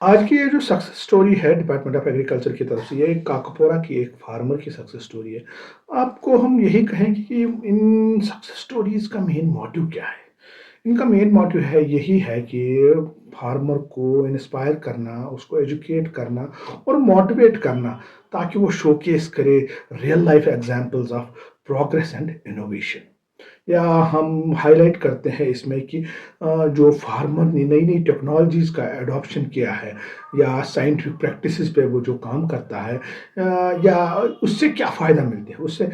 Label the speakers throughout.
Speaker 1: आज की ये जो सक्सेस स्टोरी है डिपार्टमेंट ऑफ एग्रीकल्चर की तरफ से, ये एक काकोपोरा की एक फार्मर की सक्सेस स्टोरी है। आपको हम यही कहेंगे कि इन सक्सेस स्टोरीज़ का मेन मोटिव क्या है? इनका मेन मोटिव है यही है कि फार्मर को इंस्पायर करना, उसको एजुकेट करना और मोटिवेट करना, ताकि वो शोकेस करे real life examples of progress and innovation. या हम हाइलाइट करते हैं इसमें कि जो फार्मर ने नई-नई टेक्नोलॉजीज़ का एडॉप्शन किया है या साइंटिफिक प्रैक्टिसेस पे वो जो काम करता है, या उससे क्या फ़ायदा मिलते हैं। उससे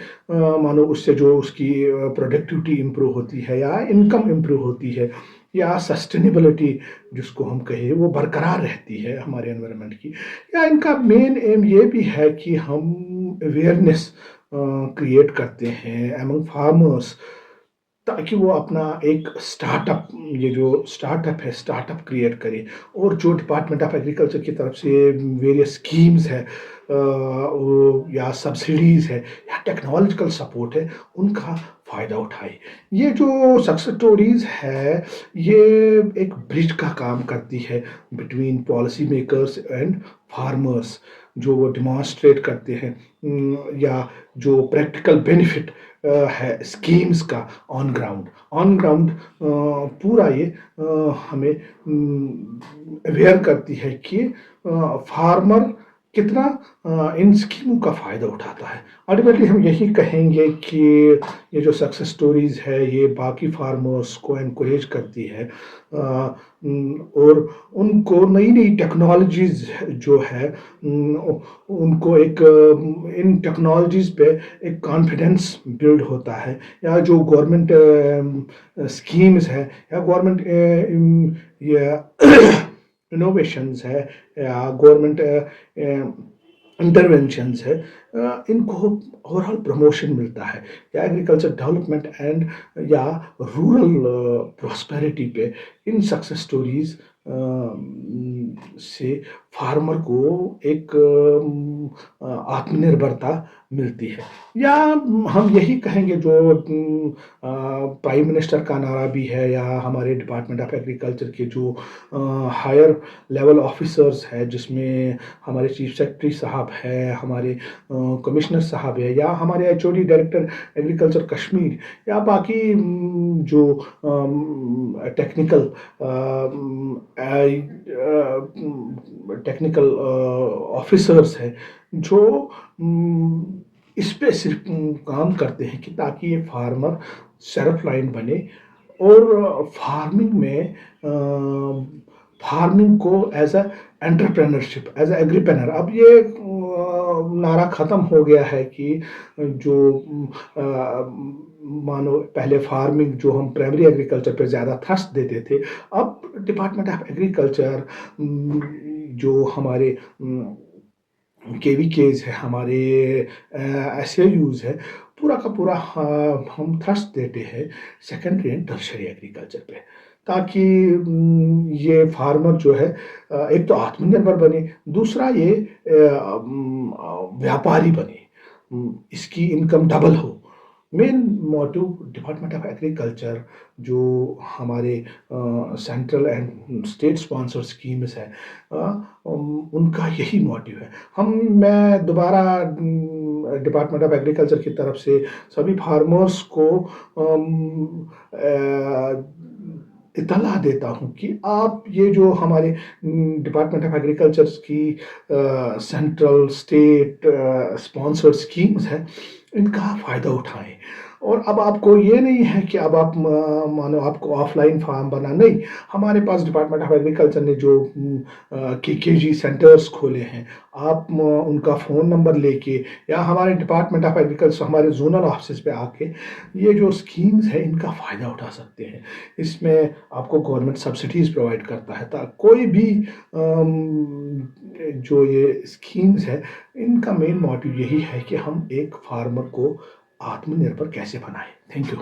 Speaker 1: मानो उससे जो उसकी प्रोडक्टिविटी इम्प्रूव होती है या इनकम इम्प्रूव होती है या सस्टेनेबिलिटी जिसको हम कहें वो बरकरार रहती है हमारे एनवायरनमेंट की। या इनका मेन एम ये भी है कि हम अवेयरनेस क्रिएट करते हैं अमंग फार्मर्स, ताकि वो अपना एक स्टार्टअप, ये जो स्टार्टअप है, स्टार्टअप क्रिएट करे। और जो डिपार्टमेंट ऑफ एग्रीकल्चर की तरफ से वेरियस स्कीम्स है, या सब्सिडीज़ है या टेक्नोलॉजिकल सपोर्ट है, उनका फ़ायदा उठाए। ये जो सक्सेस स्टोरीज़ है, ये एक ब्रिज का काम करती है between policy makers and farmers, जो वो डेमॉन्स्ट्रेट करते हैं, या जो प्रैक्टिकल बेनिफिट है स्कीम्स का ऑन ग्राउंड पूरा ये हमें अवेयर करती है कि फार्मर कितना इन स्कीमों का फ़ायदा उठाता है। अल्टीमेटली हम यही कहेंगे कि ये जो सक्सेस स्टोरीज़ है ये बाकी फार्मर्स को एनकरेज करती है, और उनको नई-नई टेक्नोलॉजीज़ जो है, उनको एक इन टेक्नोलॉजीज़ पे एक कॉन्फिडेंस बिल्ड होता है। या जो गवर्नमेंट स्कीम्स है या गवर्नमेंट या इनोवेशंस है या गवर्नमेंट इंटरवेंशंस है, इनको ओवरऑल प्रमोशन मिलता है या एग्रीकल्चर डेवलपमेंट एंड या रूरल प्रॉस्पेरिटी पे इन सक्सेस स्टोरीज से फार्मर को एक आत्मनिर्भरता मिलती है। या हम यही कहेंगे जो प्राइम मिनिस्टर का नारा भी है या हमारे डिपार्टमेंट ऑफ एग्रीकल्चर के जो हायर लेवल ऑफिसर्स है, जिसमें हमारे चीफ सेक्रेटरी साहब है, हमारे कमिश्नर साहब है या हमारे एचओडी डायरेक्टर एग्रीकल्चर कश्मीर या बाकी जो टेक्निकल टेक्निकल ऑफिसर्स हैं, जो इस पे सिर्फ काम करते हैं कि ताकि ये फार्मर सेल्फ लाइन बने और फार्मिंग को as a entrepreneurship, as a agripreneur. अब ये नारा ख़त्म हो गया है कि जो मानो पहले फार्मिंग जो हम प्राइमरी एग्रीकल्चर पे ज़्यादा थ्रस्ट देते थे, अब डिपार्टमेंट ऑफ एग्रीकल्चर जो हमारे केवीकेज है, हमारे एसएयूज़ है, पूरा का पूरा हम थ्रस्ट देते हैं सेकेंडरी एंड टर्शियरी एग्रीकल्चर पे, ताकि ये फार्मर जो है एक तो आत्मनिर्भर बने, दूसरा ये व्यापारी बने, इसकी इनकम डबल हो। Main motive department of agriculture जो हमारे central and state sponsor schemes है, उनका यही मोटिव है। मैं दोबारा डिपार्टमेंट ऑफ एग्रीकल्चर की तरफ से सभी फार्मर्स को इत्तला देता हूँ कि आप ये जो हमारे डिपार्टमेंट ऑफ एग्रीकल्चर की सेंट्रल स्टेट स्पॉन्सर्ड स्कीम्स हैं, इनका फ़ायदा उठाएं। और अब आपको ये नहीं है कि अब आप मानो आपको ऑफलाइन फार्म बना, नहीं, हमारे पास डिपार्टमेंट ऑफ एग्रीकल्चर ने जो केकेजी सेंटर्स खोले हैं, आप उनका फ़ोन नंबर लेके या हमारे डिपार्टमेंट ऑफ एग्रीकल्चर हमारे जोनल ऑफिस पे आके ये जो स्कीम्स है इनका फ़ायदा उठा सकते हैं। इसमें आपको गवर्नमेंट सब्सिडीज़ प्रोवाइड करता है, ताकि कोई भी जो ये स्कीम्स है, इनका मेन मोटिव यही है कि हम एक फार्मर को आत्मनिर्भर कैसे बनाएं। Thank you.